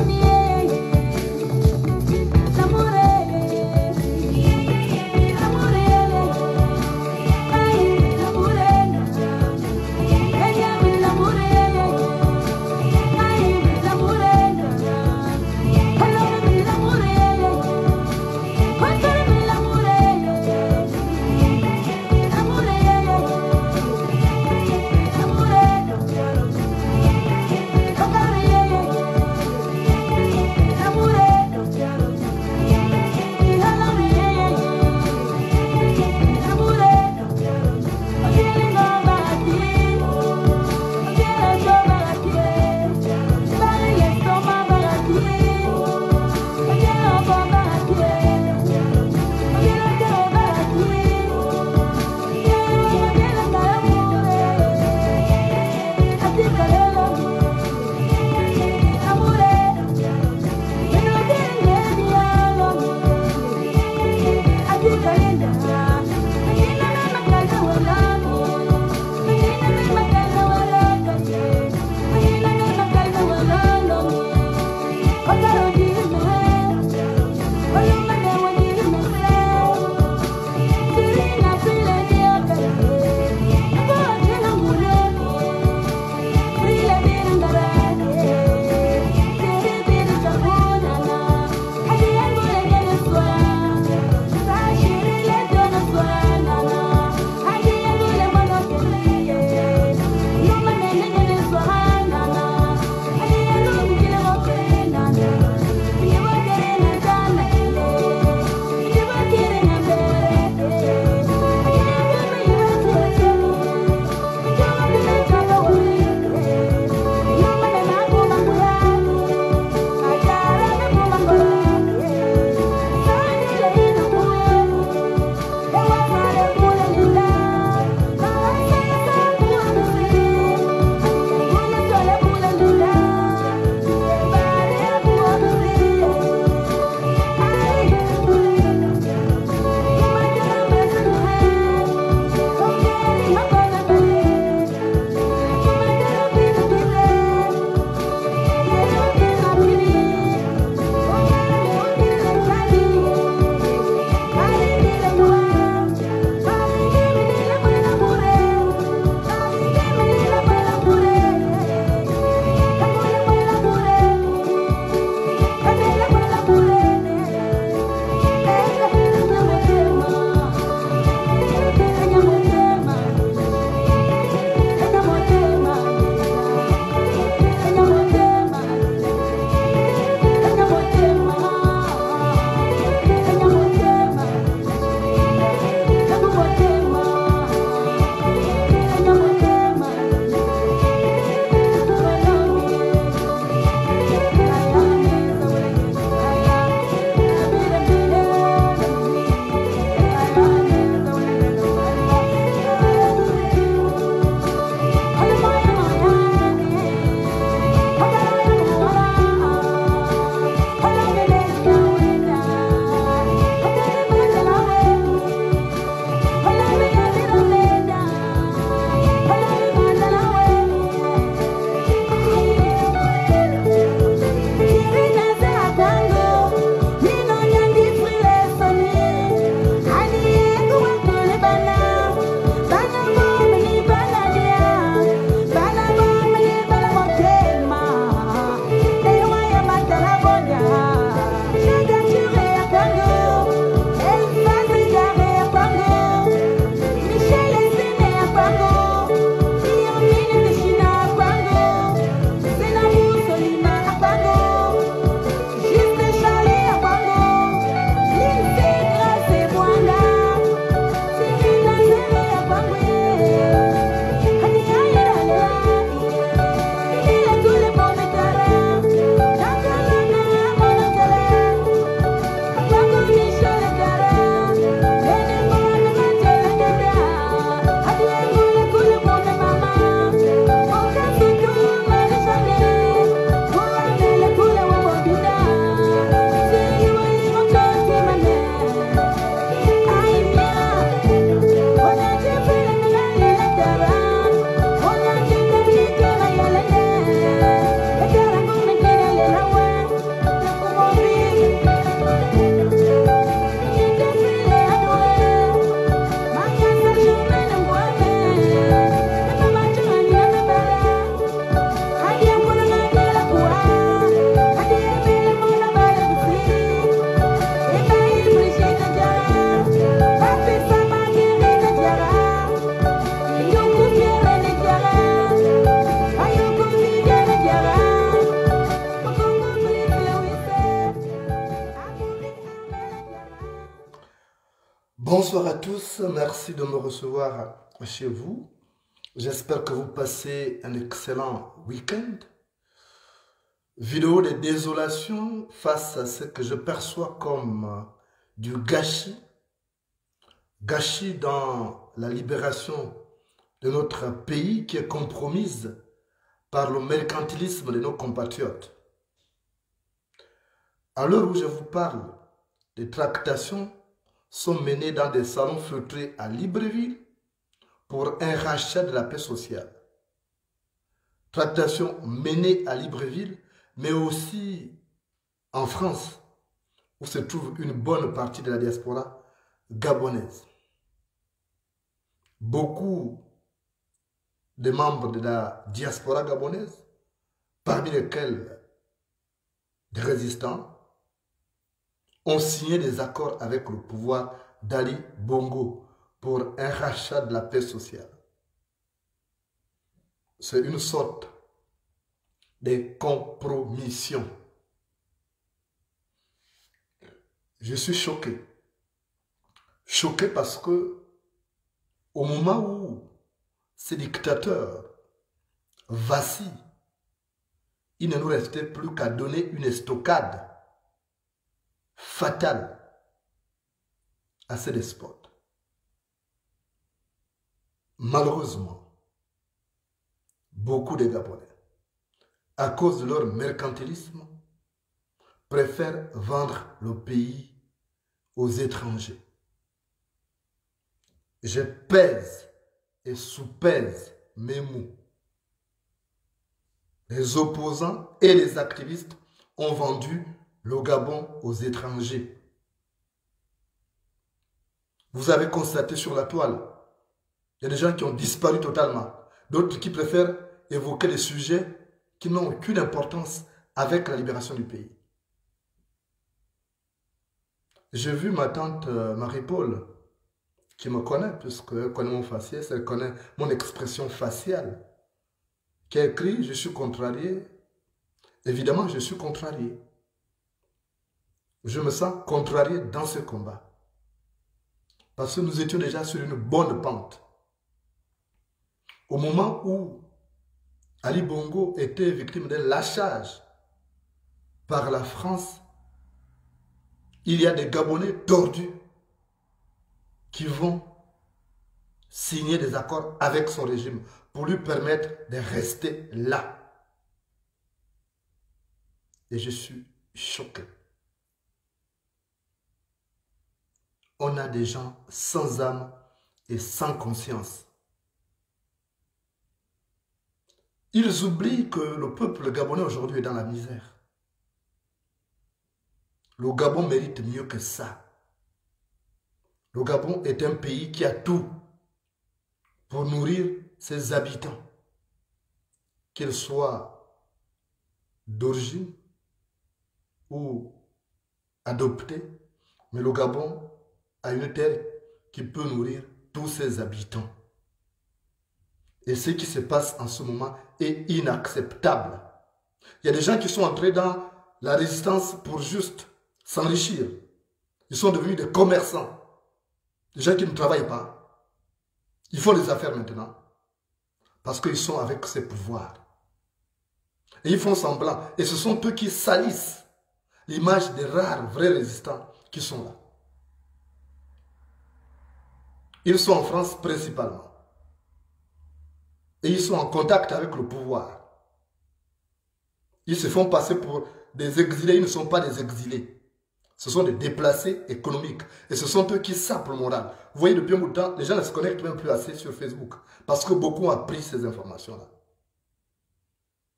Yeah. Bonsoir à tous, merci de me recevoir chez vous. J'espère que vous passez un excellent week-end. Vidéo de désolation face à ce que je perçois comme du gâchis. Gâchis dans la libération de notre pays qui est compromise par le mercantilisme de nos compatriotes. À l'heure où je vous parle, des tractations sont menées dans des salons feutrés à Libreville pour un rachat de la paix sociale. Tractations menées à Libreville, mais aussi en France, où se trouve une bonne partie de la diaspora gabonaise. Beaucoup de membres de la diaspora gabonaise, parmi lesquels des résistants, ont signé des accords avec le pouvoir d'Ali Bongo pour un rachat de la paix sociale. C'est une sorte de compromission. Je suis choqué. Choqué parce que au moment où ces dictateurs vacillent, il ne nous restait plus qu'à donner une estocade fatale à ces despotes. Malheureusement, beaucoup de Gabonais, à cause de leur mercantilisme, préfèrent vendre le pays aux étrangers. Je pèse et sous-pèse mes mots. Les opposants et les activistes ont vendu le Gabon aux étrangers. Vous avez constaté sur la toile, il y a des gens qui ont disparu totalement, d'autres qui préfèrent évoquer des sujets qui n'ont aucune importance avec la libération du pays. J'ai vu ma tante Marie-Paul, qui me connaît, puisqu'elle connaît mon faciès, elle connaît mon expression faciale, qui a écrit « Je suis contrarié ». Évidemment, je suis contrarié. Je me sens contrarié dans ce combat. Parce que nous étions déjà sur une bonne pente. Au moment où Ali Bongo était victime d'un lâchage par la France, il y a des Gabonais tordus qui vont signer des accords avec son régime pour lui permettre de rester là. Et je suis choqué. On a des gens sans âme et sans conscience. Ils oublient que le peuple gabonais aujourd'hui est dans la misère. Le Gabon mérite mieux que ça. Le Gabon est un pays qui a tout pour nourrir ses habitants, qu'ils soient d'origine ou adoptés, mais le Gabon a une terre qui peut nourrir tous ses habitants. Et ce qui se passe en ce moment est inacceptable. Il y a des gens qui sont entrés dans la résistance pour juste s'enrichir. Ils sont devenus des commerçants. Des gens qui ne travaillent pas. Ils font des affaires maintenant. Parce qu'ils sont avec ces pouvoirs. Et ils font semblant. Et ce sont eux qui salissent l'image des rares vrais résistants qui sont là. Ils sont en France principalement. Et ils sont en contact avec le pouvoir. Ils se font passer pour des exilés. Ils ne sont pas des exilés. Ce sont des déplacés économiques. Et ce sont eux qui sapent le moral. Vous voyez, depuis un bout de temps, les gens ne se connectent même plus assez sur Facebook. Parce que beaucoup ont appris ces informations-là.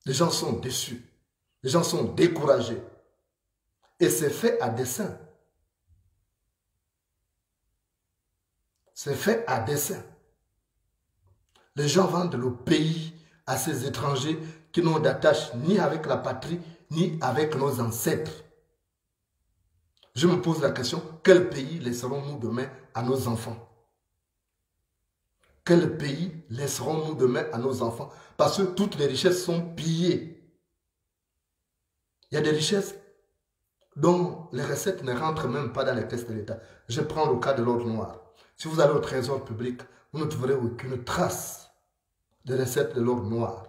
Les gens sont déçus. Les gens sont découragés. Et c'est fait à dessein. C'est fait à dessein. Les gens vendent le pays à ces étrangers qui n'ont d'attache ni avec la patrie, ni avec nos ancêtres. Je me pose la question, quel pays laisserons-nous demain à nos enfants? Quel pays laisserons-nous demain à nos enfants? Parce que toutes les richesses sont pillées. Il y a des richesses dont les recettes ne rentrent même pas dans les caisses de l'État. Je prends le cas de l'or noir. Si vous allez au trésor public, vous ne trouverez aucune trace de recettes de l'or noir.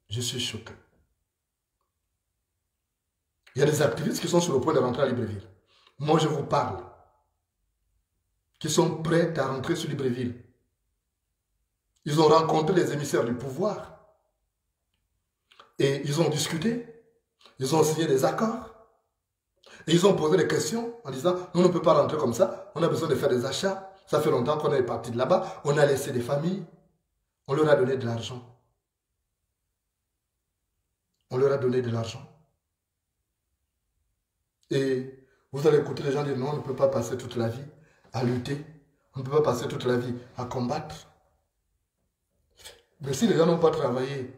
Je suis choqué. Il y a des activistes qui sont sur le point de rentrer à Libreville. Moi, je vous parle. Qui sont prêts à rentrer sur Libreville. Ils ont rencontré les émissaires du pouvoir. Et ils ont discuté. Ils ont signé des accords. Et ils ont posé des questions en disant, nous ne pouvons pas rentrer comme ça. On a besoin de faire des achats. Ça fait longtemps qu'on est parti de là-bas. On a laissé des familles. On leur a donné de l'argent. On leur a donné de l'argent. Et vous allez écouter les gens dire, non, on ne peut pas passer toute la vie à lutter. On ne peut pas passer toute la vie à combattre. Mais si les gens n'ont pas travaillé,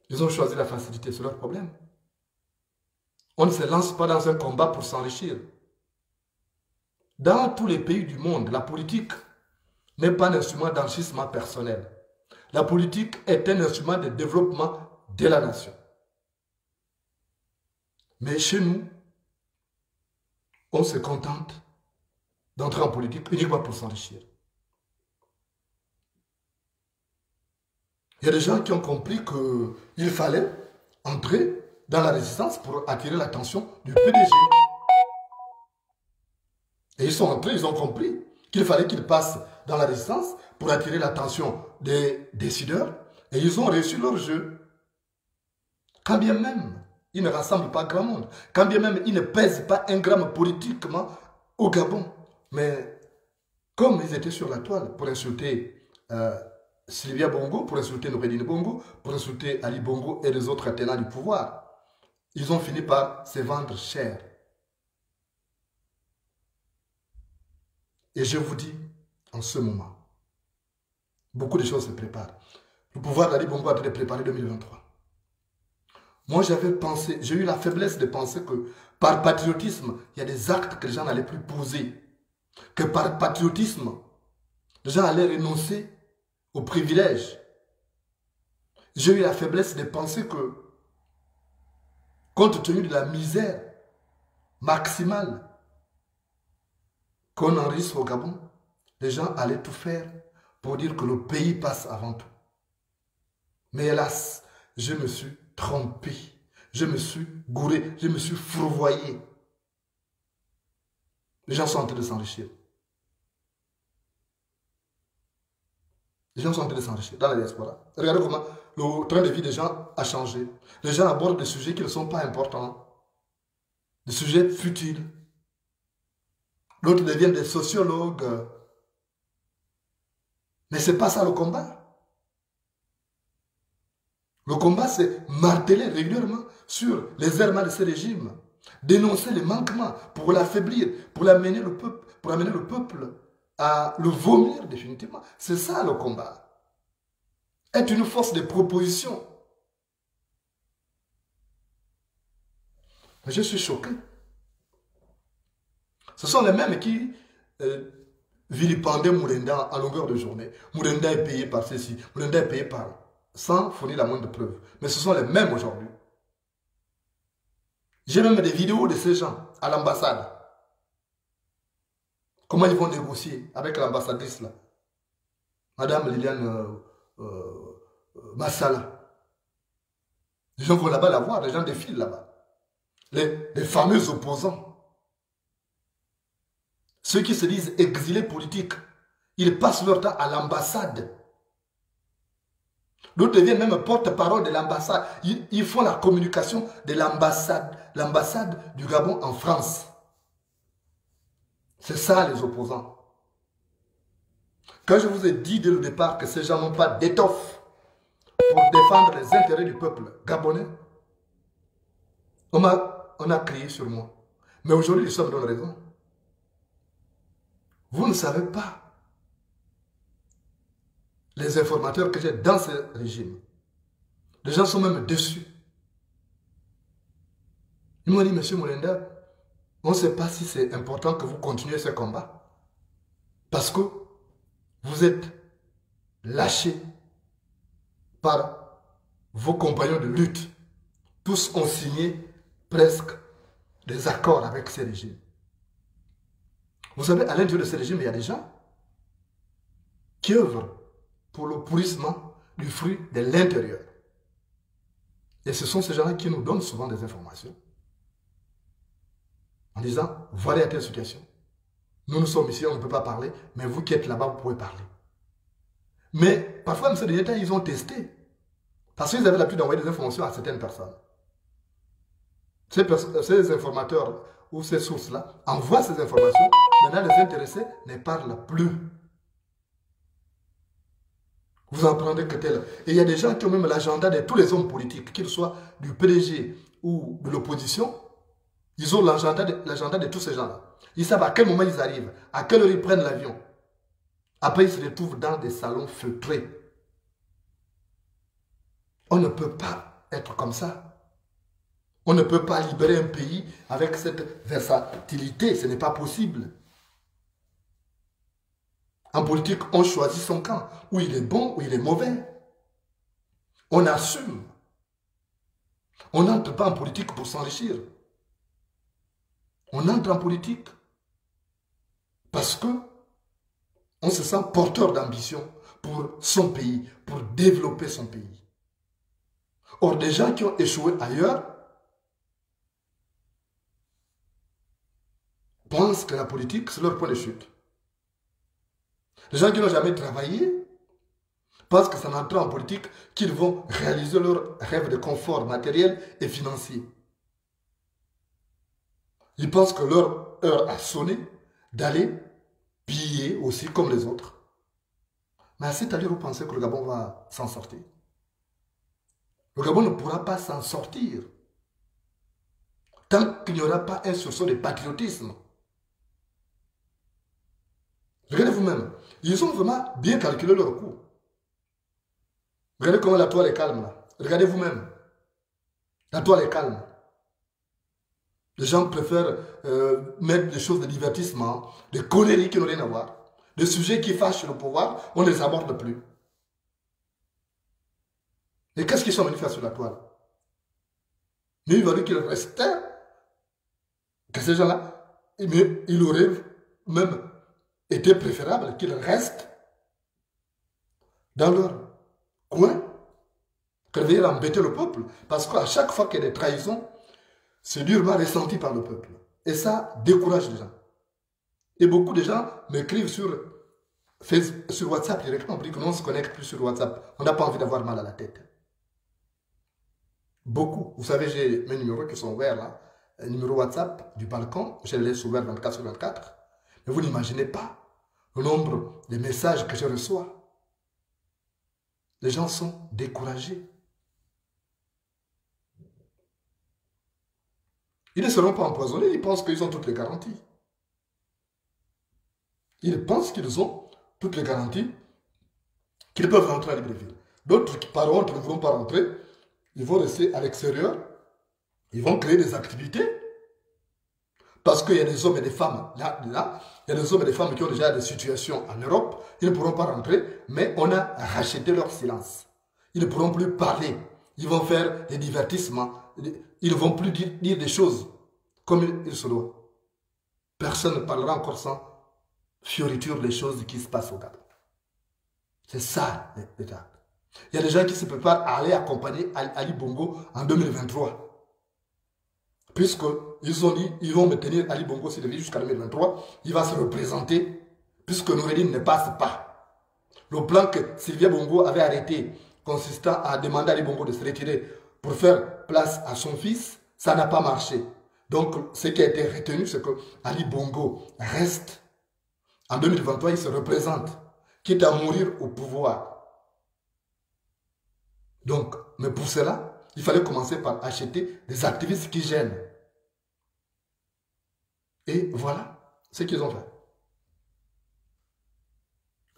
ils ont choisi la facilité, c'est leur problème. On ne se lance pas dans un combat pour s'enrichir. Dans tous les pays du monde, la politique n'est pas un instrument d'enrichissement personnel. La politique est un instrument de développement de la nation. Mais chez nous, on se contente d'entrer en politique uniquement pour s'enrichir. Il y a des gens qui ont compris qu'il fallait entrer dans la résistance pour attirer l'attention du PDG. Et ils sont entrés, ils ont compris qu'il fallait qu'ils passent dans la résistance pour attirer l'attention des décideurs. Et ils ont réussi leur jeu. Quand bien même ils ne rassemblent pas grand monde, quand bien même ils ne pèsent pas un gramme politiquement au Gabon. Mais comme ils étaient sur la toile pour insulter Sylvia Bongo, pour insulter Noureddine Bongo, pour insulter Ali Bongo et les autres tenants du pouvoir, ils ont fini par se vendre cher. Et je vous dis, en ce moment, beaucoup de choses se préparent. Le pouvoir d'Ali Bongo a été préparé 2023. Moi, j'avais pensé, j'ai eu la faiblesse de penser que par patriotisme, il y a des actes que les gens n'allaient plus poser. Que par patriotisme, les gens allaient renoncer aux privilèges. J'ai eu la faiblesse de penser que, compte tenu de la misère maximale qu'on enregistre au Gabon, les gens allaient tout faire pour dire que le pays passe avant tout. Mais hélas, je me suis trompé, je me suis gouré, je me suis fourvoyé. Les gens sont en train de s'enrichir. Les gens sont en train de s'enrichir dans la diaspora. Regardez comment le train de vie des gens a changé. Les gens abordent des sujets qui ne sont pas importants, des sujets futiles. D'autres deviennent des sociologues. Mais ce n'est pas ça le combat. Le combat, c'est marteler régulièrement sur les errements de ce régime, dénoncer les manquements pour l'affaiblir, pour amener le peuple à le vomir définitivement. C'est ça le combat. Être une force de proposition. Mais je suis choqué. Ce sont les mêmes qui vilipendaient Mourenda à longueur de journée. Mourenda est payé par ceci, Mourenda est payé par... sans fournir la moindre preuve. Mais ce sont les mêmes aujourd'hui. J'ai même des vidéos de ces gens à l'ambassade. Comment ils vont négocier avec l'ambassadrice là, Madame Liliane Massala. Les gens vont là-bas la voir, les gens défilent là-bas. Les fameux opposants. Ceux qui se disent exilés politiques, ils passent leur temps à l'ambassade. D'autres deviennent même porte-parole de l'ambassade. Ils font la communication de l'ambassade du Gabon en France. C'est ça les opposants. Quand je vous ai dit dès le départ que ces gens n'ont pas d'étoffe pour défendre les intérêts du peuple gabonais, on a crié sur moi. Mais aujourd'hui, nous sommes dans la raison. Vous ne savez pas les informateurs que j'ai dans ce régime. Les gens sont même déçus. Ils m'ont dit, Monsieur Moulenda, on ne sait pas si c'est important que vous continuez ce combat. Parce que vous êtes lâchés par vos compagnons de lutte. Tous ont signé presque des accords avec ces régimes. Vous savez, à l'intérieur de ces régimes, il y a des gens qui œuvrent pour le pourrissement du fruit de l'intérieur. Et ce sont ces gens-là qui nous donnent souvent des informations en disant, voilà telle situation. Nous sommes ici, on ne peut pas parler, mais vous qui êtes là-bas, vous pouvez parler. Mais parfois, dans ces derniers temps, ils ont testé. Parce qu'ils avaient l'habitude d'envoyer des informations à certaines personnes. Ces informateurs ou ces sources-là envoient ces informations. Maintenant, les intéressés ne parlent plus. Vous en prendrez que tel. Et il y a des gens qui ont même l'agenda de tous les hommes politiques, qu'ils soient du PDG ou de l'opposition. Ils ont l'agenda de tous ces gens-là. Ils savent à quel moment ils arrivent, à quelle heure ils prennent l'avion. Après, ils se retrouvent dans des salons feutrés. On ne peut pas être comme ça. On ne peut pas libérer un pays avec cette versatilité. Ce n'est pas possible. En politique, on choisit son camp, où il est bon, où il est mauvais. On assume. On n'entre pas en politique pour s'enrichir. On entre en politique parce que on se sent porteur d'ambition pour son pays, pour développer son pays. Or, des gens qui ont échoué ailleurs pensent que la politique, c'est leur point de chute. Les gens qui n'ont jamais travaillé pensent que c'est en entrant en politique qu'ils vont réaliser leur rêve de confort matériel et financier. Ils pensent que leur heure a sonné d'aller piller aussi comme les autres. Mais à cette allure, vous pensez que le Gabon va s'en sortir. Le Gabon ne pourra pas s'en sortir tant qu'il n'y aura pas un sursaut de patriotisme. Regardez vous-même. Ils ont vraiment bien calculé leur coût. Regardez comment la toile est calme là. Regardez vous-même. La toile est calme. Les gens préfèrent mettre des choses de divertissement, des conneries qui n'ont rien à voir. Des sujets qui fâchent le pouvoir, on ne les aborde plus. Et qu'est-ce qu'ils sont venus faire sur la toile? Mais il valait qu'ils restaient, que ces gens-là, il aurait même été préférable qu'ils restent dans leur coin, qu'ils viennent embêter le peuple. Parce qu'à chaque fois qu'il y a des trahisons, c'est durement ressenti par le peuple. Et ça décourage les gens. Et beaucoup de gens m'écrivent sur WhatsApp directement pour dire que non, on ne se connecte plus sur WhatsApp. On n'a pas envie d'avoir mal à la tête. Beaucoup. Vous savez, j'ai mes numéros qui sont ouverts là. Un numéro WhatsApp du balcon, je les laisse ouverts 24/24. Mais vous n'imaginez pas le nombre de messages que je reçois. Les gens sont découragés. Ils ne seront pas empoisonnés, ils pensent qu'ils ont toutes les garanties. Ils pensent qu'ils ont toutes les garanties qu'ils peuvent rentrer à Libreville. D'autres qui, par contre, ne vont pas rentrer, ils vont rester à l'extérieur, ils vont créer des activités, parce qu'il y a des hommes et des femmes là, il y a des hommes et des femmes qui ont déjà des situations en Europe, ils ne pourront pas rentrer, mais on a racheté leur silence. Ils ne pourront plus parler, ils vont faire des divertissements, ils ne vont plus dire des choses comme il se doit. Personne ne parlera encore sans fioriture des choses qui se passent au Gabon. C'est ça l'État. Il y a des gens qui se préparent à aller accompagner Ali Bongo en 2023. Puisqu'ils ont dit, ils vont maintenir Ali Bongo s'il vit jusqu'en 2023, il va se représenter, puisque Noureddin ne passe pas. Le plan que Sylvia Bongo avait arrêté, consistant à demander à Ali Bongo de se retirer pour faire place à son fils, ça n'a pas marché. Donc, ce qui a été retenu, c'est que Ali Bongo reste. En 2023, il se représente, quitte à mourir au pouvoir. Donc, mais pour cela, il fallait commencer par acheter des activistes qui gênent. Et voilà ce qu'ils ont fait.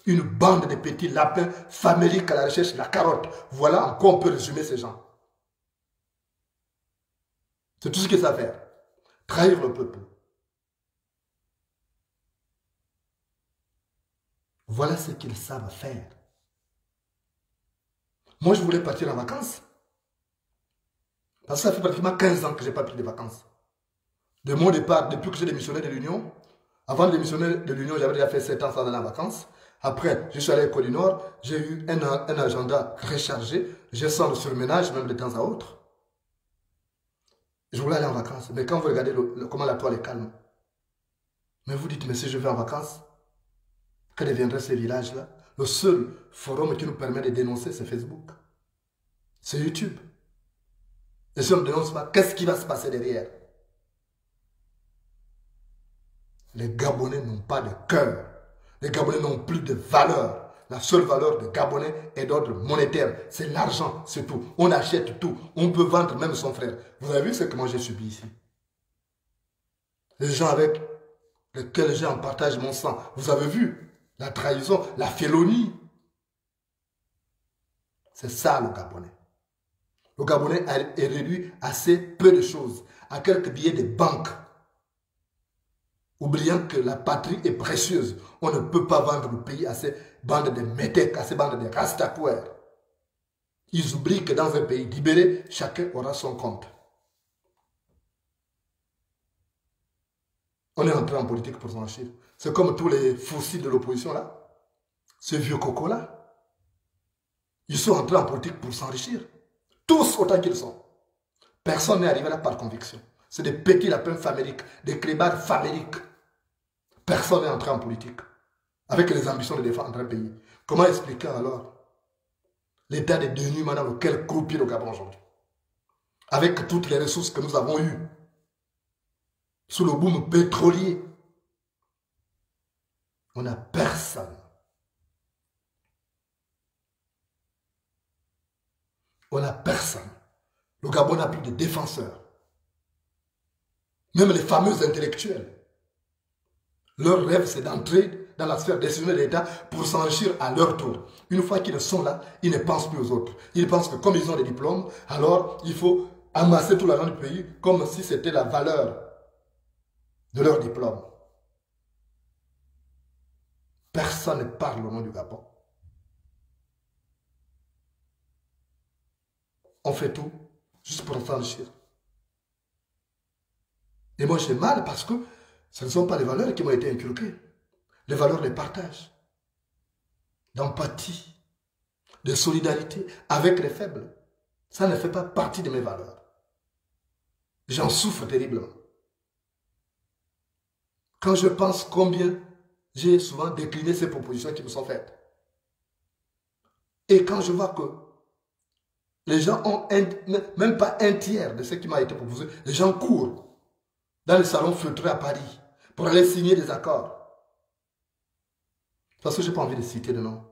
Une bande de petits lapins faméliques à la recherche de la carotte. Voilà en quoi on peut résumer ces gens. C'est tout ce qu'ils savent faire. Trahir le peuple. Voilà ce qu'ils savent faire. Moi, je voulais partir en vacances. Parce que ça fait pratiquement 15 ans que je n'ai pas pris de vacances. De mon départ, depuis que j'ai démissionné de l'Union, avant de démissionner de l'Union, j'avais déjà fait 7 ans sans aller en vacances. Après, je suis allé à l'École du Nord, j'ai eu un agenda rechargé, j'ai sens le surménage même de temps à autre. Je voulais aller en vacances, mais quand vous regardez comment la toile est calme, mais vous dites, mais si je vais en vacances, que deviendraient ces villages-là? Le seul forum qui nous permet de dénoncer, c'est Facebook. C'est YouTube. Et si on ne dénonce pas, qu'est-ce qui va se passer derrière? Les Gabonais n'ont pas de cœur. Les Gabonais n'ont plus de valeur. La seule valeur des Gabonais est d'ordre monétaire. C'est l'argent, c'est tout. On achète tout. On peut vendre même son frère. Vous avez vu ce que moi j'ai subi ici? Les gens avec lesquels j'ai en partage mon sang. Vous avez vu la trahison, la félonie. C'est ça le Gabonais. Le Gabonais est réduit à assez peu de choses, à quelques billets de banque. Oubliant que la patrie est précieuse. On ne peut pas vendre le pays à ces bandes de métèques, à ces bandes de rastafouères. Ils oublient que dans un pays libéré, chacun aura son compte. On est entré en politique pour s'enrichir. C'est comme tous les fossiles de l'opposition là. Ces vieux cocos là. Ils sont entrés en politique pour s'enrichir. Tous autant qu'ils sont. Personne n'est arrivé là par conviction. C'est des petits lapins faméliques, des clébards faméliques. Personne n'est entré en politique avec les ambitions de défendre un pays. Comment expliquer alors l'état de dénuement dans lequel croupit le Gabon aujourd'hui? Avec toutes les ressources que nous avons eues, sous le boom pétrolier, on n'a personne. On n'a personne. Le Gabon n'a plus de défenseurs. Même les fameux intellectuels. Leur rêve, c'est d'entrer dans la sphère décisionnelle de l'État pour s'enrichir à leur tour. Une fois qu'ils sont là, ils ne pensent plus aux autres. Ils pensent que comme ils ont des diplômes, alors il faut amasser tout l'argent du pays comme si c'était la valeur de leur diplôme. Personne ne parle au nom du Gabon. On fait tout juste pour s'enrichir. Et moi j'ai mal parce que ce ne sont pas les valeurs qui m'ont été inculquées. Les valeurs de partage, d'empathie, de solidarité avec les faibles. Ça ne fait pas partie de mes valeurs. J'en souffre terriblement. Quand je pense combien j'ai souvent décliné ces propositions qui me sont faites. Et quand je vois que les gens ont même pas un tiers de ce qui m'a été proposé, les gens courent dans les salons feutrés à Paris pour aller signer des accords. Parce que je n'ai pas envie de citer le nom.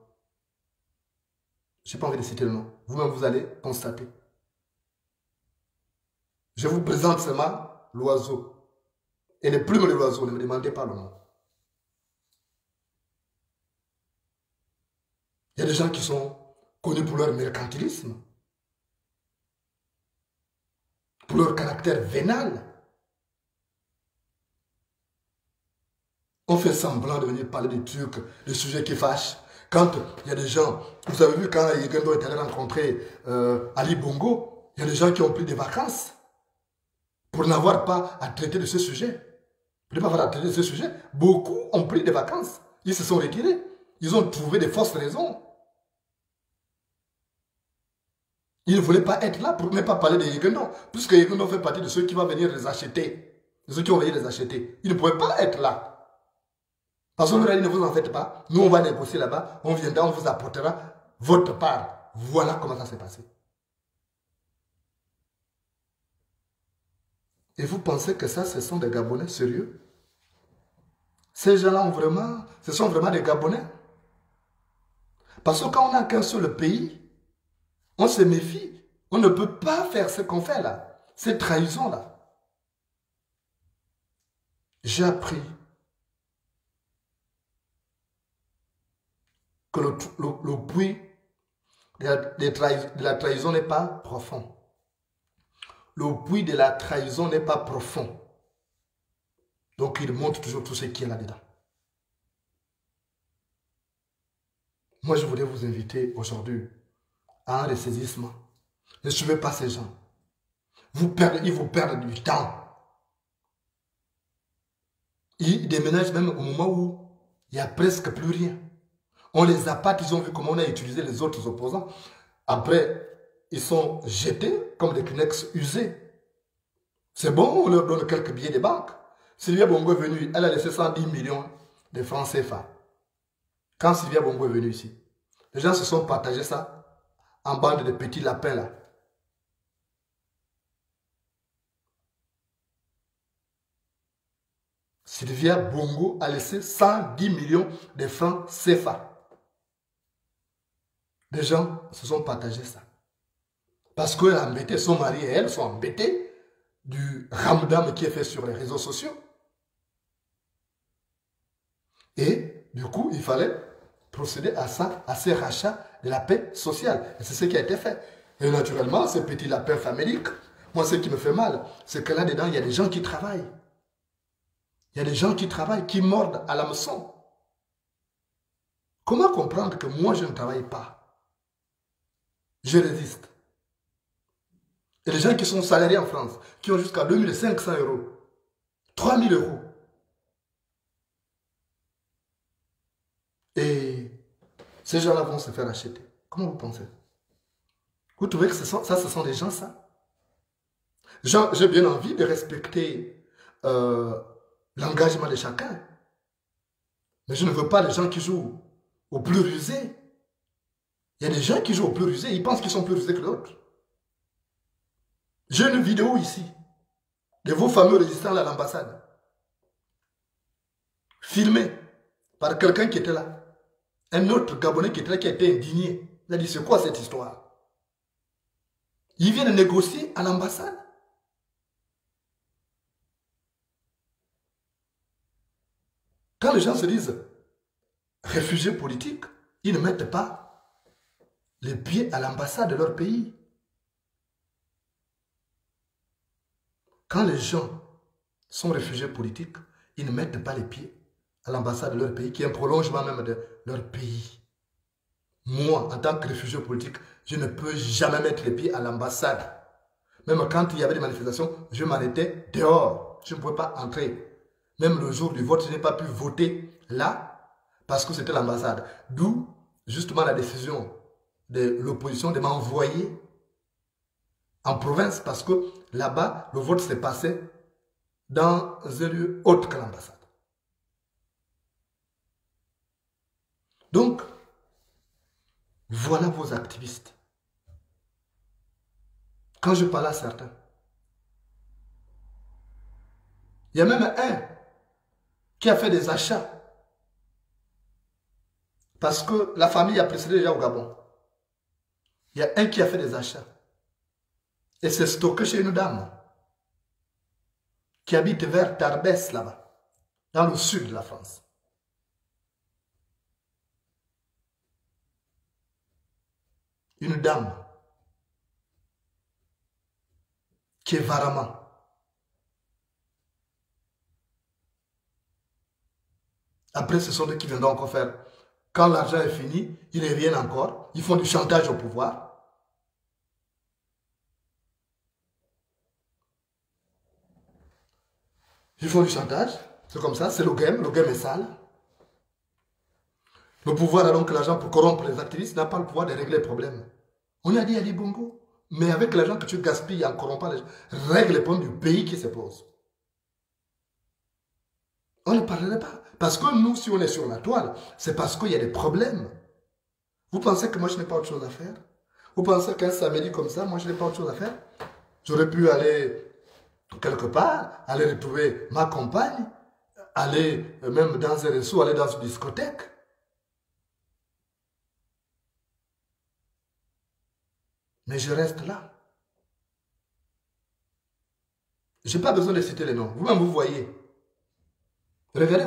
Je n'ai pas envie de citer le nom. Vous-même, vous allez constater. Je vous présente seulement l'oiseau. Et les plumes de l'oiseau, ne me demandez pas le nom. Il y a des gens qui sont connus pour leur mercantilisme, pour leur caractère vénal. On fait semblant de venir parler des trucs, des sujets qui fâchent. Quand il y a des gens, vous avez vu quand Yegendo est allé rencontrer Ali Bongo, il y a des gens qui ont pris des vacances pour n'avoir pas à traiter de ce sujet. Pour ne pas avoir à traiter de ce sujet, beaucoup ont pris des vacances. Ils se sont retirés. Ils ont trouvé des fausses raisons. Ils ne voulaient pas être là pour ne pas parler de Yegendo, puisque Yegendo fait partie de ceux qui vont venir les acheter. De ceux qui vont venir les acheter. Ils ne pouvaient pas être là. Parce qu'on leur a dit, ne vous en faites pas, nous on va négocier là-bas, on viendra, on vous apportera votre part. Voilà comment ça s'est passé. Et vous pensez que ça, ce sont des Gabonais sérieux? Ces gens-là ce sont vraiment des Gabonais? Parce que quand on n'a qu'un seul pays, on se méfie. On ne peut pas faire ce qu'on fait là, cette trahison-là. J'ai appris que le puits de la trahison n'est pas profond. Le puits de la trahison n'est pas profond. Donc il montre toujours tout ce qui est là-dedans. Moi, je voudrais vous inviter aujourd'hui à un ressaisissement. Ne suivez pas ces gens. Ils vous perdent du temps. Ils déménagent même au moment où il n'y a presque plus rien. On les appâte, ils ont vu comment on a utilisé les autres opposants. Après, ils sont jetés comme des Kleenex usés. C'est bon, on leur donne quelques billets de banque. Sylvia Bongo est venue, elle a laissé 110 millions de francs CFA. Quand Sylvia Bongo est venue ici, les gens se sont partagés ça en bande de petits lapins là. Sylvia Bongo a laissé 110 millions de francs CFA. Les gens se sont partagés ça. Parce qu'elle a embêté, son mari et elle sont embêtés du ramdam qui est fait sur les réseaux sociaux. Et du coup, il fallait procéder à ça, à ces rachats de la paix sociale. Et c'est ce qui a été fait. Et naturellement, ces petits lapins faméliques, moi, ce qui me fait mal, c'est que là-dedans, il y a des gens qui travaillent. Il y a des gens qui travaillent, qui mordent à l'hameçon. Comment comprendre que moi, je ne travaille pas? Je résiste. Et les gens qui sont salariés en France, qui ont jusqu'à 2500 euros, 3000 euros. Et ces gens-là vont se faire acheter. Comment vous pensez? Vous trouvez que ce sont des gens, ça? J'ai bien envie de respecter l'engagement de chacun. Mais je ne veux pas les gens qui jouent au plus rusé. Il y a des gens qui jouent au plus rusé, ils pensent qu'ils sont plus rusés que l'autre. J'ai une vidéo ici de vos fameux résistants à l'ambassade, filmée par quelqu'un qui était là. Un autre Gabonais qui était là, qui a été indigné. Il a dit, c'est quoi cette histoire? Ils viennent négocier à l'ambassade. Quand les gens se disent réfugiés politiques, ils ne mettent pas les pieds à l'ambassade de leur pays. Quand les gens sont réfugiés politiques, ils ne mettent pas les pieds à l'ambassade de leur pays, qui est un prolongement même de leur pays. Moi, en tant que réfugié politique, je ne peux jamais mettre les pieds à l'ambassade. Même quand il y avait des manifestations, je m'arrêtais dehors. Je ne pouvais pas entrer. Même le jour du vote, je n'ai pas pu voter là, parce que c'était l'ambassade. D'où, justement, la décision de l'opposition de m'envoyer en province, parce que là-bas, le vote s'est passé dans un lieu autre que l'ambassade. Donc, voilà vos activistes. Quand je parle à certains, il y a même un qui a fait des achats parce que la famille a précédé déjà au Gabon. Il y a un qui a fait des achats et s'est stocké chez une dame qui habite vers Tarbes là-bas, dans le sud de la France. Une dame qui est Varama. Après, ce sont eux qui viendront encore faire. Quand l'argent est fini, ils reviennent encore. Ils font du chantage au pouvoir. Ils font du chantage. C'est comme ça, c'est le game. Le game est sale. Le pouvoir a donc l'argent pour corrompre les activistes, n'a pas le pouvoir de régler les problèmes. On a dit Ali Bongo. Mais avec l'argent que tu gaspilles en corrompant les gens, règle les problèmes du pays qui se pose. On ne parlerait pas. Parce que nous, si on est sur la toile, c'est parce qu'il y a des problèmes. Vous pensez que moi, je n'ai pas autre chose à faire? Vous pensez qu'un samedi comme ça, moi, je n'ai pas autre chose à faire? J'aurais pu aller quelque part, aller retrouver ma compagne, aller même dans un réseau, aller dans une discothèque. Mais je reste là. Je n'ai pas besoin de citer les noms. Vous-même, vous voyez. Regardez,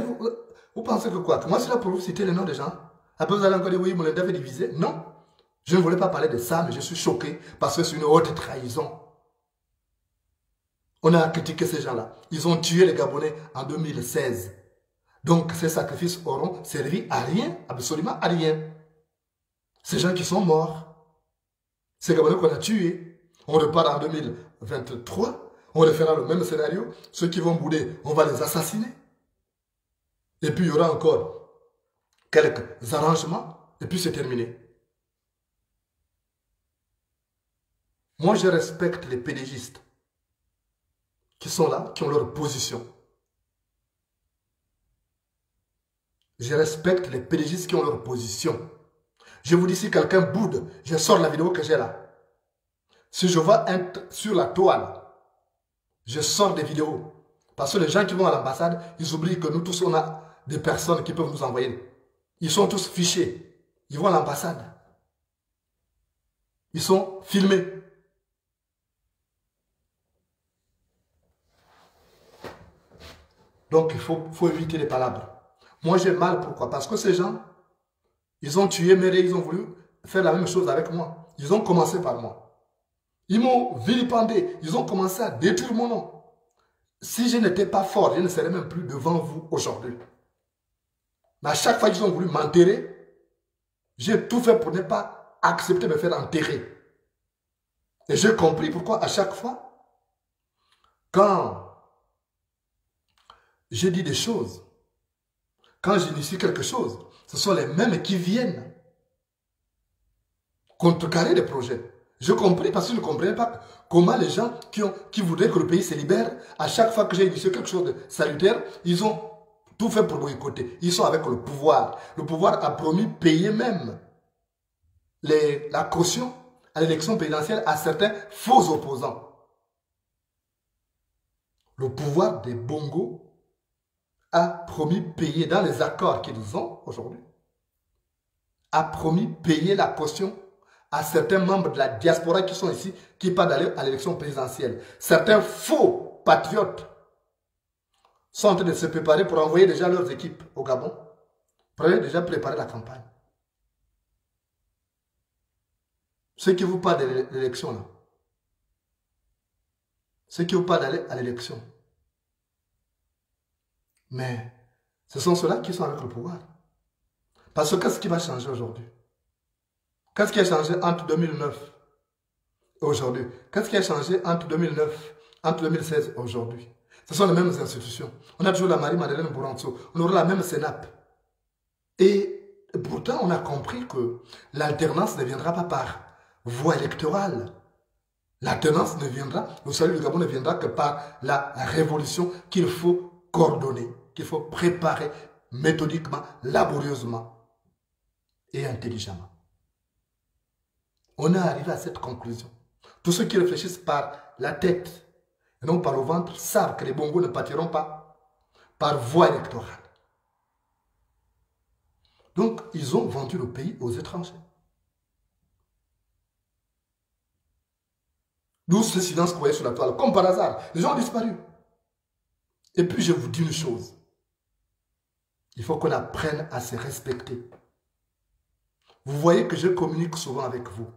vous pensez que quoi? Que moi, c'est là pour vous citer les noms des gens? Après, vous allez encore dire, oui, mon fait divisé. Non. Je ne voulais pas parler de ça, mais je suis choqué parce que c'est une haute trahison. On a critiqué ces gens-là. Ils ont tué les Gabonais en 2016. Donc, ces sacrifices auront servi à rien, absolument à rien. Ces gens qui sont morts. Ces Gabonais qu'on a tués. On repart en 2023. On refera le même scénario. Ceux qui vont bouder, on va les assassiner. Et puis il y aura encore quelques arrangements, et puis c'est terminé. Moi, je respecte les pédégistes qui sont là, qui ont leur position. Je respecte les pédégistes qui ont leur position. Je vous dis, si quelqu'un boude, je sors la vidéo que j'ai là. Si je vois sur la toile, je sors des vidéos. Parce que les gens qui vont à l'ambassade, ils oublient que nous tous, on a des personnes qui peuvent nous envoyer. Ils sont tous fichés. Ils vont à l'ambassade. Ils sont filmés. Donc, il faut éviter les palabres. Moi, j'ai mal. Pourquoi? Parce que ces gens, ils ont tué Méré, ils ont voulu faire la même chose avec moi. Ils ont commencé par moi. Ils m'ont vilipendé. Ils ont commencé à détruire mon nom. Si je n'étais pas fort, je ne serais même plus devant vous aujourd'hui. Mais à chaque fois qu'ils ont voulu m'enterrer, j'ai tout fait pour ne pas accepter de me faire enterrer. Et j'ai compris pourquoi à chaque fois, quand je dis des choses, quand j'initie quelque chose, ce sont les mêmes qui viennent contrecarrer les projets. J'ai compris parce que je ne comprenais pas comment les gens qui voudraient que le pays se libère, à chaque fois que j'ai initié quelque chose de salutaire, ils ont tout fait pour boycotter. Ils sont avec le pouvoir. Le pouvoir a promis payer même la caution à l'élection présidentielle à certains faux opposants. Le pouvoir des Bongo a promis payer dans les accords qu'ils ont aujourd'hui, a promis payer la caution à certains membres de la diaspora qui sont ici, qui partent d'aller à l'élection présidentielle. Certains faux patriotes sont en train de se préparer pour envoyer déjà leurs équipes au Gabon, pour aller déjà préparer la campagne. Ceux qui vous parlent de l'élection, là, ceux qui vous parlent d'aller à l'élection, mais ce sont ceux-là qui sont avec le pouvoir. Parce que qu'est-ce qui va changer aujourd'hui? Qu'est-ce qui a changé entre 2009 et aujourd'hui? Qu'est-ce qui a changé entre 2009, entre 2016 et aujourd'hui? Ce sont les mêmes institutions. On a toujours la Marie-Madeleine Bouranso. On aura la même Sénap. Et pourtant, on a compris que l'alternance ne viendra pas par voie électorale. L'alternance ne viendra, le salut du Gabon ne viendra que par la révolution qu'il faut coordonner, qu'il faut préparer méthodiquement, laborieusement et intelligemment. On est arrivé à cette conclusion. Tous ceux qui réfléchissent par la tête et non par le ventre savent que les Bongos ne partiront pas par voie électorale. Donc, ils ont vendu le pays aux étrangers. D'où ce silence que vous voyez sur la toile, comme par hasard. Les gens ont disparu. Et puis, je vous dis une chose. Il faut qu'on apprenne à se respecter. Vous voyez que je communique souvent avec vous.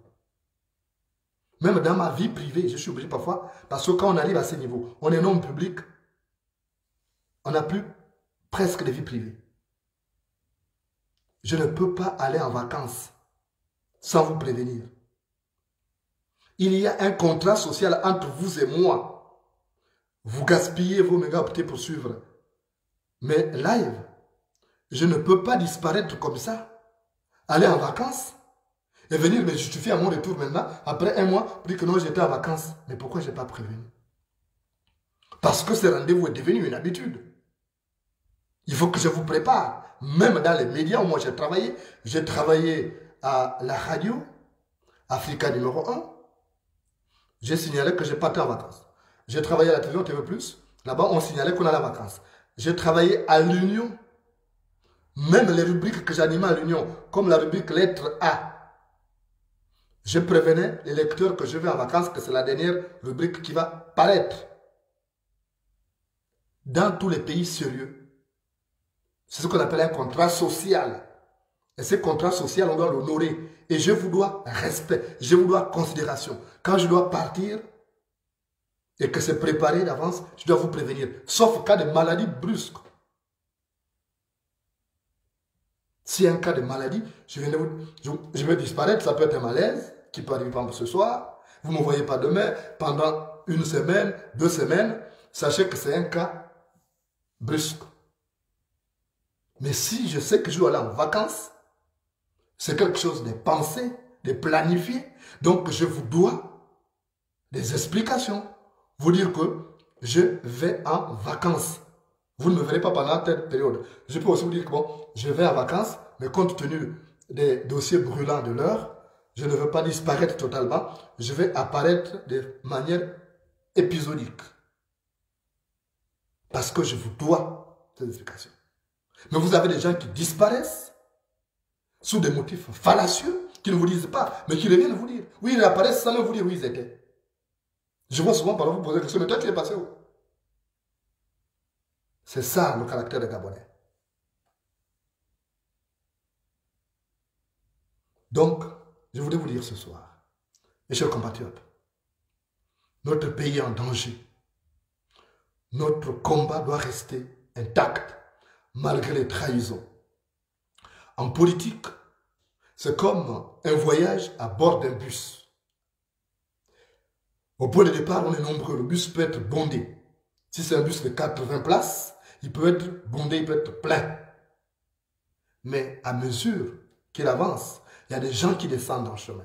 Même dans ma vie privée, je suis obligé parfois, parce que quand on arrive à ce niveau, on est un homme public, on n'a plus presque de vie privée. Je ne peux pas aller en vacances sans vous prévenir. Il y a un contrat social entre vous et moi. Vous gaspillez vos mégaoctets pour suivre mes lives. Je ne peux pas disparaître comme ça, aller en vacances et venir me justifier à mon retour maintenant, après un mois, pour dire que non, j'étais en vacances. Mais pourquoi je n'ai pas prévenu? Parce que ce rendez-vous est devenu une habitude. Il faut que je vous prépare. Même dans les médias où moi j'ai travaillé à la radio, Africa numéro 1. J'ai signalé que je partais en vacances. J'ai travaillé à la télévision TV+. Là-bas, on signalait qu'on allait en vacances. J'ai travaillé à l'Union. Même les rubriques que j'animais à l'Union, comme la rubrique lettre A, je prévenais les lecteurs que je vais en vacances, que c'est la dernière rubrique qui va paraître. Dans tous les pays sérieux, c'est ce qu'on appelle un contrat social. Et ce contrat social, on doit l'honorer. Et je vous dois respect, je vous dois considération. Quand je dois partir et que c'est préparé d'avance, je dois vous prévenir. Sauf cas de maladie brusque. S'il y a un cas de maladie, je vais disparaître, ça peut être un malaise qui peut arriver ce soir. Vous ne me voyez pas demain, pendant une semaine, 2 semaines, sachez que c'est un cas brusque. Mais si je sais que je dois aller en vacances, c'est quelque chose de pensé, de planifié. Donc, je vous dois des explications. Vous dire que je vais en vacances. Vous ne me verrez pas pendant cette période. Je peux aussi vous dire que bon, je vais en vacances, mais compte tenu des dossiers brûlants de l'heure, je ne veux pas disparaître totalement. Je vais apparaître de manière épisodique. Parce que je vous dois ces explications. Mais vous avez des gens qui disparaissent sous des motifs fallacieux, qui ne vous disent pas, mais qui reviennent vous dire. Oui, ils apparaissent sans même vous dire où ils étaient. Je vois souvent par vous poser la question, mais toi tu es passé où? C'est ça le caractère des Gabonais. Donc, je voulais vous dire ce soir, mes chers compatriotes, notre pays est en danger. Notre combat doit rester intact, malgré les trahisons. En politique, c'est comme un voyage à bord d'un bus. Au point de départ, on est nombreux. Le bus peut être bondé. Si c'est un bus de 80 places, il peut être bondé, il peut être plein. Mais à mesure qu'il avance, il y a des gens qui descendent en chemin.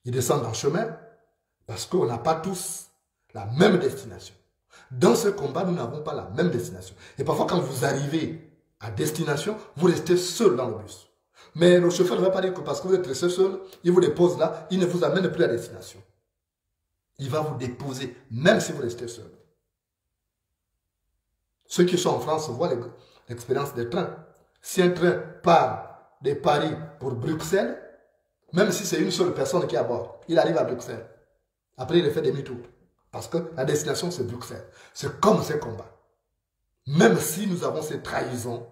Ils descendent en chemin parce qu'on n'a pas tous la même destination. Dans ce combat, nous n'avons pas la même destination. Et parfois, quand vous arrivez à destination, vous restez seul dans le bus. Mais le chauffeur ne va pas dire que parce que vous êtes resté seul, il vous dépose là, il ne vous amène plus à destination. Il va vous déposer, même si vous restez seul. Ceux qui sont en France voient l'expérience des trains. Si un train part de Paris pour Bruxelles, même si c'est une seule personne qui est à bord, il arrive à Bruxelles. Après, il fait demi-tour. Parce que la destination, c'est Bruxelles. C'est comme ces combats. Même si nous avons ces trahisons,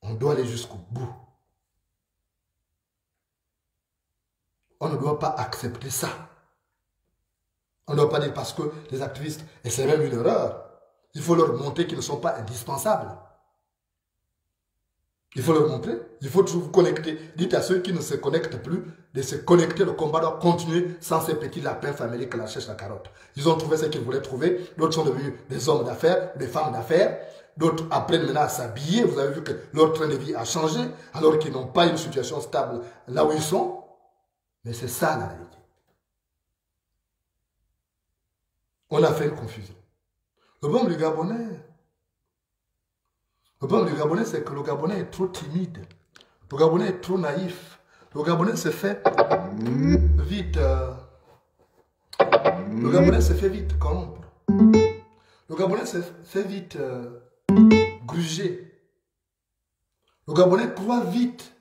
on doit aller jusqu'au bout. On ne doit pas accepter ça. On ne doit pas dire parce que les activistes, et c'est même une erreur, il faut leur montrer qu'ils ne sont pas indispensables. Il faut leur montrer, il faut toujours vous connecter. Dites à ceux qui ne se connectent plus de se connecter, le combat doit continuer sans ces petits lapins familiers que la cherche la carotte. Ils ont trouvé ce qu'ils voulaient trouver, d'autres sont devenus des hommes d'affaires, des femmes d'affaires, d'autres apprennent maintenant à s'habiller, vous avez vu que leur train de vie a changé, alors qu'ils n'ont pas une situation stable là où ils sont. Mais c'est ça la réalité. On a fait une confusion. Le problème du Gabonais, c'est que le Gabonais est trop timide. Le Gabonais est trop naïf. Le Gabonais se fait vite. Le Gabonais se fait vite corrompre. Le Gabonais se fait vite gruger. Le Gabonais croit vite.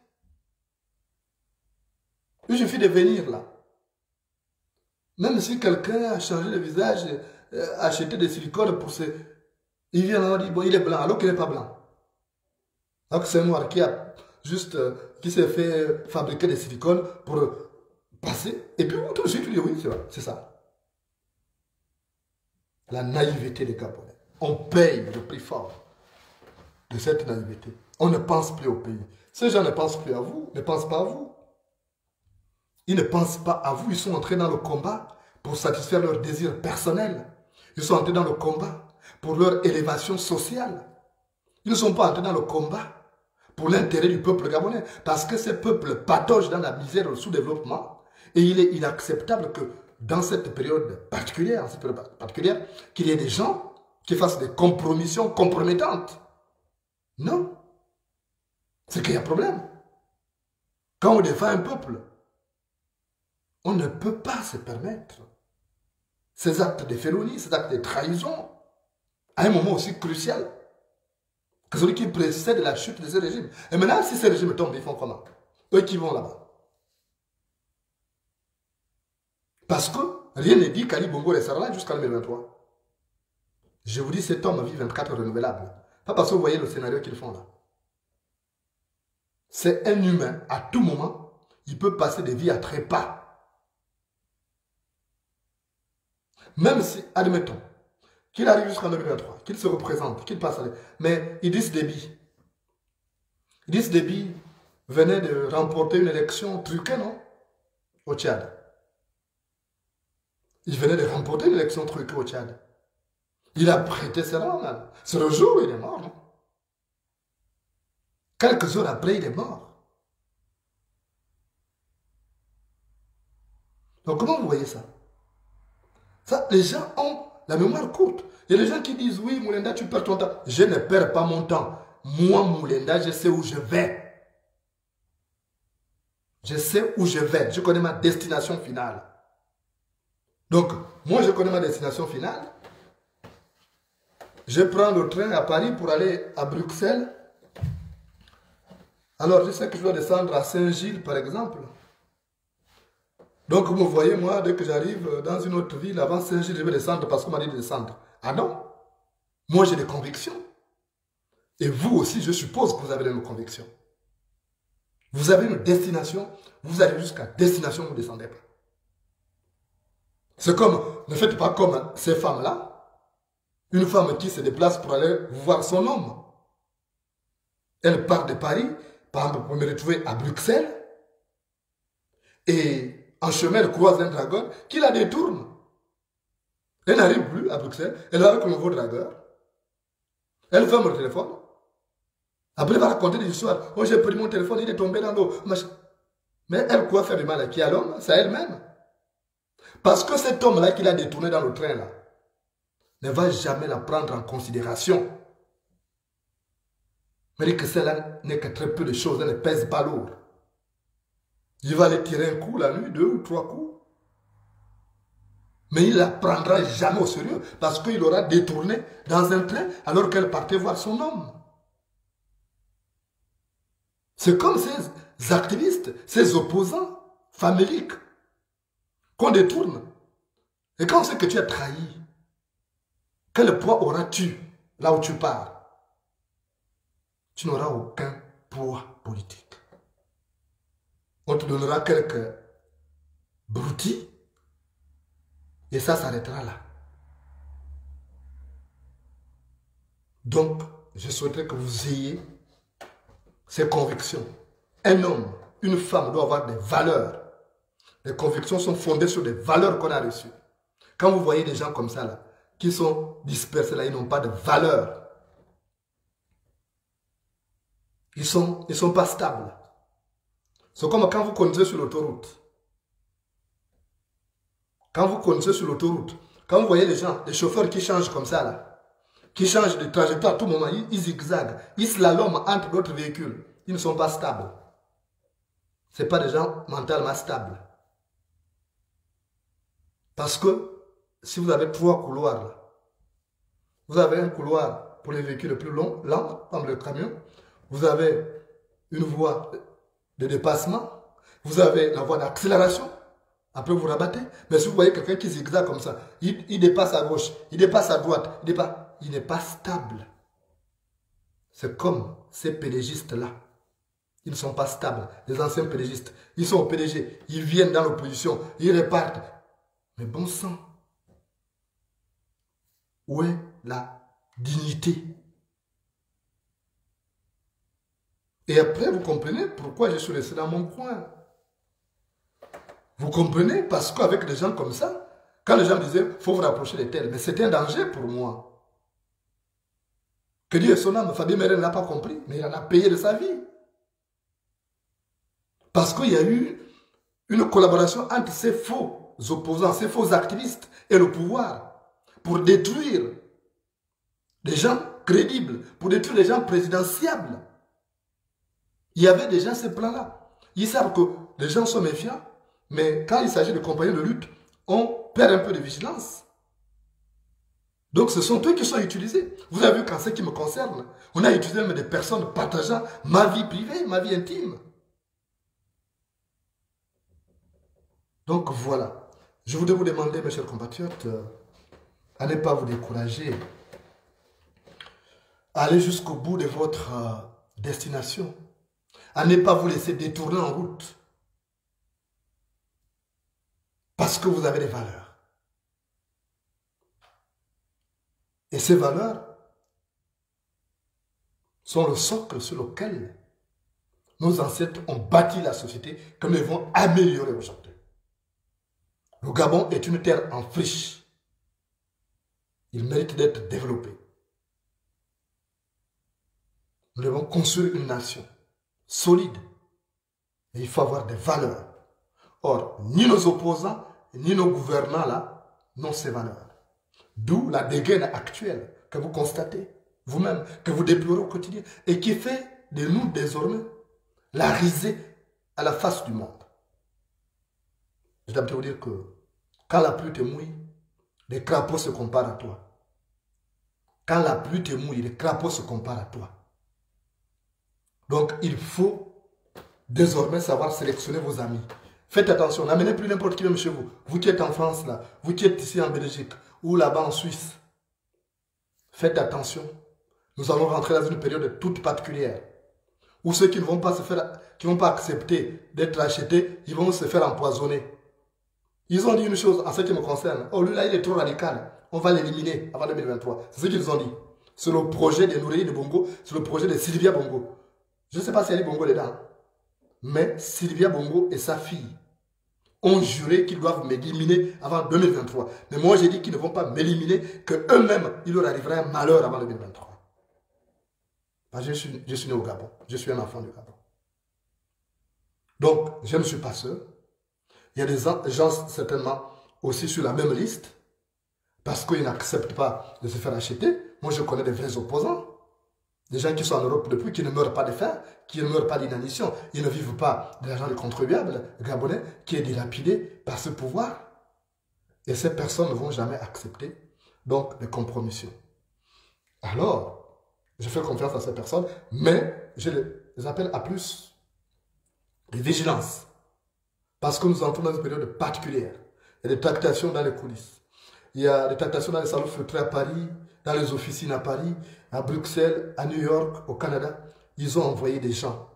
Il suffit de venir là. Même si quelqu'un a changé de visage, acheté des silicones pour se... Il vient là, on dit, bon, il est blanc, alors qu'il n'est pas blanc. Alors que c'est un noir qui a juste, qui s'est fait fabriquer des silicones pour passer. Et puis, tout de suite, tu dis, oui, c'est ça. La naïveté des Gabonais. On paye le prix fort de cette naïveté. On ne pense plus au pays. Ces gens ne pensent plus à vous, ne pensent pas à vous. Ils ne pensent pas à vous, ils sont entrés dans le combat pour satisfaire leurs désirs personnels. Ils sont entrés dans le combat pour leur élévation sociale. Ils ne sont pas entrés dans le combat pour l'intérêt du peuple gabonais. Parce que ce peuple patauge dans la misère et le sous-développement. Et il est inacceptable que dans cette période particulière, qu'il y ait des gens qui fassent des compromissions compromettantes. Non. C'est qu'il y a problème. Quand on défend un peuple, on ne peut pas se permettre ces actes de félonie, ces actes de trahison, à un moment aussi crucial que celui qui précède la chute de ce régime. Et maintenant, si ce régime tombe, ils font comment? Eux qui vont là-bas. Parce que rien n'est dit qu'Ali Bongo restera là jusqu'en 2023. Je vous dis, cet homme vit 24 renouvelables. Pas parce que vous voyez le scénario qu'ils font là. C'est un humain, à tout moment, il peut passer des vies à trépas. Même si, admettons, qu'il arrive jusqu'en 2023, qu'il se représente, qu'il passe à... Mais Idriss Déby venait de remporter une élection truquée, non? Au Tchad. Il venait de remporter une élection truquée au Tchad. Il a prêté serment, même. C'est le jour où il est mort, non? Quelques heures après, il est mort. Donc comment vous voyez ça? Ça, les gens ont la mémoire courte. Il y a des gens qui disent, oui, Moulenda, tu perds ton temps. Je ne perds pas mon temps. Moi, Moulenda, je sais où je vais. Je sais où je vais. Je connais ma destination finale. Donc, moi, je connais ma destination finale. Je prends le train à Paris pour aller à Bruxelles. Alors, je sais que je dois descendre à Saint-Gilles, par exemple. Donc, vous me voyez, moi, dès que j'arrive dans une autre ville, avant Saint-Gilles, je vais descendre parce qu'on m'a dit de descendre. Ah non? Moi, j'ai des convictions. Et vous aussi, je suppose que vous avez des convictions. Vous avez une destination, vous allez jusqu'à destination, vous ne descendez pas. C'est comme, ne faites pas comme ces femmes-là. Une femme qui se déplace pour aller voir son homme. Elle part de Paris, par exemple, pour me retrouver à Bruxelles. Et en chemin, elle croise un dragueur qui la détourne. Elle n'arrive plus à Bruxelles. Elle va avec un nouveau dragueur. Elle ferme le téléphone. Après, elle va raconter des histoires. Oh, j'ai pris mon téléphone, il est tombé dans l'eau. Mais elle croit faire du mal à qui? À l'homme? C'est à elle-même. Parce que cet homme-là qui l'a détourné dans le train, là, ne va jamais la prendre en considération. Mais que celle-là n'est que très peu de choses, elle ne pèse pas lourd. Il va aller tirer un coup la nuit, 2 ou 3 coups. Mais il ne la prendra jamais au sérieux parce qu'il aura détourné dans un train alors qu'elle partait voir son homme. C'est comme ces activistes, ces opposants faméliques qu'on détourne. Et quand on sait que tu es trahi, quel poids auras-tu là où tu pars? Tu n'auras aucun poids politique. On te donnera quelques broutilles et ça s'arrêtera là. Donc, je souhaiterais que vous ayez ces convictions. Un homme, une femme doit avoir des valeurs. Les convictions sont fondées sur des valeurs qu'on a reçues. Quand vous voyez des gens comme ça, là, qui sont dispersés, là, ils n'ont pas de valeurs. Ils sont pas stables. C'est comme quand vous conduisez sur l'autoroute. Quand vous conduisez sur l'autoroute, quand vous voyez les gens, les chauffeurs qui changent comme ça, là, qui changent de trajectoire à tout moment, ils zigzaguent, ils slaloment entre d'autres véhicules. Ils ne sont pas stables. Ce n'est pas des gens mentalement stables. Parce que si vous avez 3 couloirs, là, vous avez un couloir pour les véhicules les plus longs, lents, comme le camion. Vous avez une voie de dépassement. Vous avez la voie d'accélération. Après, vous rabattez. Mais si vous voyez quelqu'un qui zigzague comme ça, il dépasse à gauche, il dépasse à droite, il n'est pas stable. C'est comme ces PDGistes-là. Ils ne sont pas stables. Les anciens PDGistes, ils sont au PDG, ils viennent dans l'opposition, ils repartent. Mais bon sang, où est la dignité? Et après, vous comprenez pourquoi je suis resté dans mon coin. Vous comprenez? Parce qu'avec des gens comme ça, quand les gens disaient, il faut vous rapprocher de tels, mais c'était un danger pour moi. Que Dieu est son âme, Fabien Mérel n'a pas compris, mais il en a payé de sa vie. Parce qu'il y a eu une collaboration entre ces faux opposants, ces faux activistes et le pouvoir pour détruire des gens crédibles, pour détruire les gens présidentiables. Il y avait déjà ces plans-là. Ils savent que les gens sont méfiants, mais quand il s'agit de compagnies de lutte, on perd un peu de vigilance. Donc ce sont eux qui sont utilisés. Vous avez vu qu'en ce qui me concerne, on a utilisé même des personnes partageant ma vie privée, ma vie intime. Donc voilà. Je voudrais vous demander, mes chers compatriotes, à ne pas vous décourager, à aller jusqu'au bout de votre destination, à ne pas vous laisser détourner en route. Parce que vous avez des valeurs. Et ces valeurs sont le socle sur lequel nos ancêtres ont bâti la société que nous devons améliorer aujourd'hui. Le Gabon est une terre en friche. Il mérite d'être développé. Nous devons construire une nation solide. Et il faut avoir des valeurs. Or, ni nos opposants, ni nos gouvernants là, n'ont ces valeurs. D'où la dégaine actuelle que vous constatez, vous-même, que vous déplorez au quotidien, et qui fait de nous désormais la risée à la face du monde. Je dois vous dire que quand la pluie te mouille, les crapauds se comparent à toi. Quand la pluie te mouille, les crapauds se comparent à toi. Donc, il faut désormais savoir sélectionner vos amis. Faites attention, n'amenez plus n'importe qui même chez vous. Vous qui êtes en France, là, vous qui êtes ici en Belgique, ou là-bas en Suisse. Faites attention. Nous allons rentrer dans une période toute particulière. Où ceux qui ne vont pas se faire, qui ne vont pas accepter d'être achetés, ils vont se faire empoisonner. Ils ont dit une chose en ce qui me concerne. Oh, lui là, il est trop radical. On va l'éliminer avant 2023. C'est ce qu'ils ont dit. C'est le projet de Nourri de Bongo, c'est le projet de Sylvia Bongo. Je ne sais pas si elle est Bongo dedans. Mais Sylvia Bongo et sa fille ont juré qu'ils doivent m'éliminer avant 2023. Mais moi, j'ai dit qu'ils ne vont pas m'éliminer, qu'eux-mêmes, il leur arrivera un malheur avant 2023. Parce que je suis né au Gabon. Je suis un enfant du Gabon. Donc, je ne suis pas seul. Il y a des gens certainement aussi sur la même liste parce qu'ils n'acceptent pas de se faire acheter. Moi, je connais des vrais opposants. Des gens qui sont en Europe depuis, qui ne meurent pas de faim, qui ne meurent pas d'inanition. Ils ne vivent pas de l'argent du contribuable gabonais qui est dilapidé par ce pouvoir. Et ces personnes ne vont jamais accepter donc des compromissions. Alors, je fais confiance à ces personnes, mais je les appelle à plus de vigilance. Parce que nous entrons dans une période particulière. Il y a des tractations dans les coulisses. Il y a des tractations dans les salons feutrés à Paris, dans les officines à Paris, à Bruxelles, à New York, au Canada. Ils ont envoyé des gens.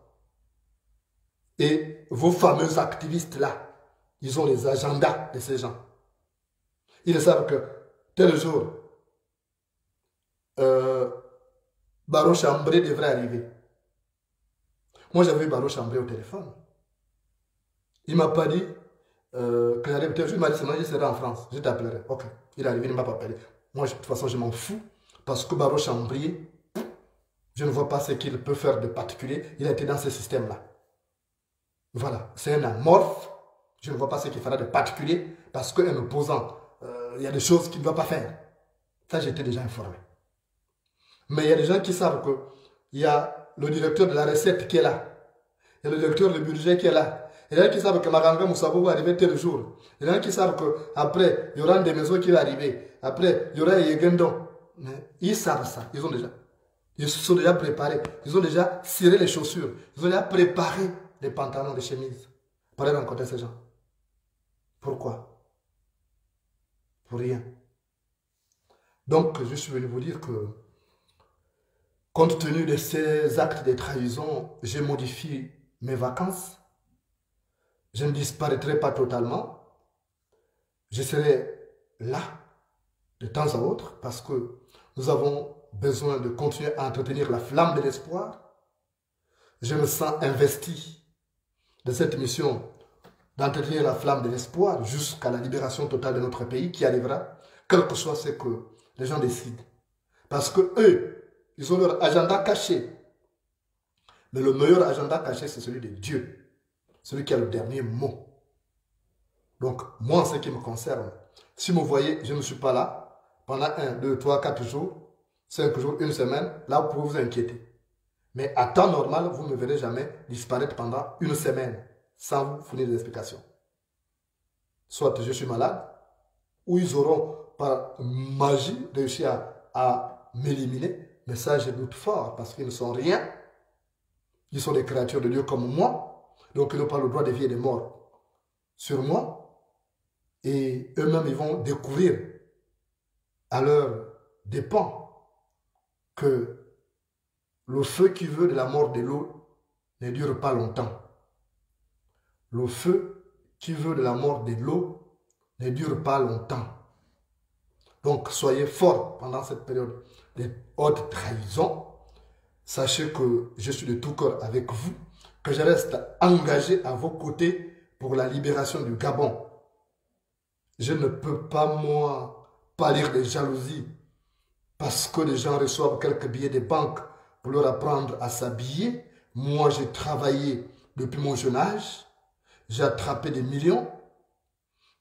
Et vos fameux activistes-là, ils ont les agendas de ces gens. Ils savent que tel jour, Baro Chambré devrait arriver. Moi, j'avais eu Baro Chambré au téléphone. Il ne m'a pas dit que j'allais peut-être. Il m'a dit seulement je serai en France. Je t'appellerai. Ok. Il est arrivé, il ne m'a pas appelé. Moi, de toute façon, je m'en fous. Parce que Baro Chambrier, je ne vois pas ce qu'il peut faire de particulier. Il a été dans ce système-là. Voilà. C'est un amorphe. Je ne vois pas ce qu'il fera de particulier. Parce qu'un opposant, il y a des choses qu'il ne doit pas faire. Ça, j'étais déjà informé. Mais il y a des gens qui savent qu'il y a le directeur de la recette qui est là. Il y a le directeur du budget qui est là. Il y en a qui savent que Maganga Moussabou va arriver tel jour. Il y en a qui savent qu'après, il y aura des maisons qui vont arriver. Après, il y aura Yegendon. Ils savent ça. Ils ont déjà. Ils se sont déjà préparés. Ils ont déjà ciré les chaussures. Ils ont déjà préparé les pantalons, les chemises. Pour aller rencontrer ces gens. Pourquoi? Pour rien. Donc, je suis venu vous dire que, compte tenu de ces actes de trahison, j'ai modifié mes vacances. Je ne disparaîtrai pas totalement. Je serai là de temps à autre parce que nous avons besoin de continuer à entretenir la flamme de l'espoir. Je me sens investi de cette mission d'entretenir la flamme de l'espoir jusqu'à la libération totale de notre pays qui arrivera, quel que soit ce que les gens décident. Parce que eux, ils ont leur agenda caché. Mais le meilleur agenda caché, c'est celui de Dieu. Celui qui a le dernier mot. Donc, moi, en ce qui me concerne, si vous voyez, je ne suis pas là pendant 1, 2, 3, 4 jours, 5 jours, une semaine, là, vous pouvez vous inquiéter. Mais à temps normal, vous ne me verrez jamais disparaître pendant une semaine sans vous fournir des explications. Soit je suis malade, ou ils auront, par magie, réussi à m'éliminer. Mais ça, je doute fort, parce qu'ils ne sont rien. Ils sont des créatures de Dieu comme moi. Donc, ils n'ont pas le droit de vie et de mort sur moi. Et eux-mêmes, ils vont découvrir à leur dépens que le feu qui veut de la mort de l'eau ne dure pas longtemps. Le feu qui veut de la mort de l'eau ne dure pas longtemps. Donc, soyez forts pendant cette période de haute trahison. Sachez que je suis de tout cœur avec vous, que je reste engagé à vos côtés pour la libération du Gabon. Je ne peux pas, moi, pâlir de jalousie parce que les gens reçoivent quelques billets de banque pour leur apprendre à s'habiller. Moi, j'ai travaillé depuis mon jeune âge. J'ai attrapé des millions.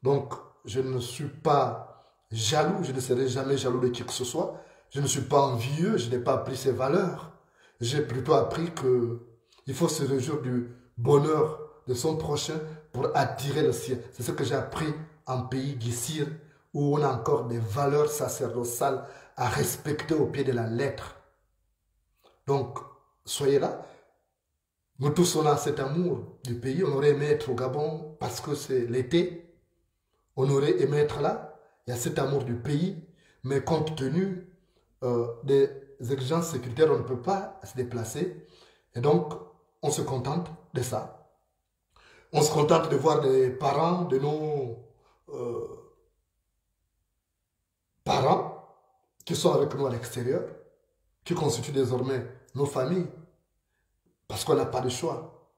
Donc, je ne suis pas jaloux. Je ne serai jamais jaloux de qui que ce soit. Je ne suis pas envieux. Je n'ai pas appris ces valeurs. J'ai plutôt appris qu'il faut se réjouir du bonheur de son prochain pour attirer le sien. C'est ce que j'ai appris en pays d'Issir, où on a encore des valeurs sacerdotales à respecter au pied de la lettre. Donc, soyez là. Nous tous, on a cet amour du pays. On aurait aimé être au Gabon parce que c'est l'été. On aurait aimé être là. Il y a cet amour du pays. Mais compte tenu des exigences sécuritaires, on ne peut pas se déplacer. Et donc, on se contente de ça. On se contente de voir des parents de nos parents qui sont avec nous à l'extérieur, qui constituent désormais nos familles, parce qu'on n'a pas de choix.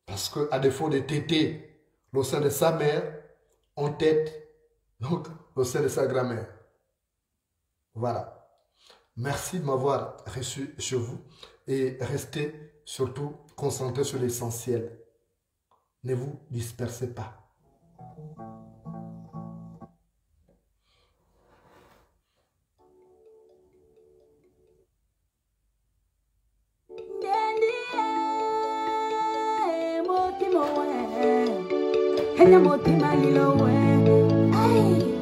Parce qu'à défaut de téter au sein de sa mère, on tète donc au sein de sa grand-mère. Voilà. Merci de m'avoir reçu chez vous et restez surtout concentrés sur l'essentiel. Ne vous dispersez pas. Hey,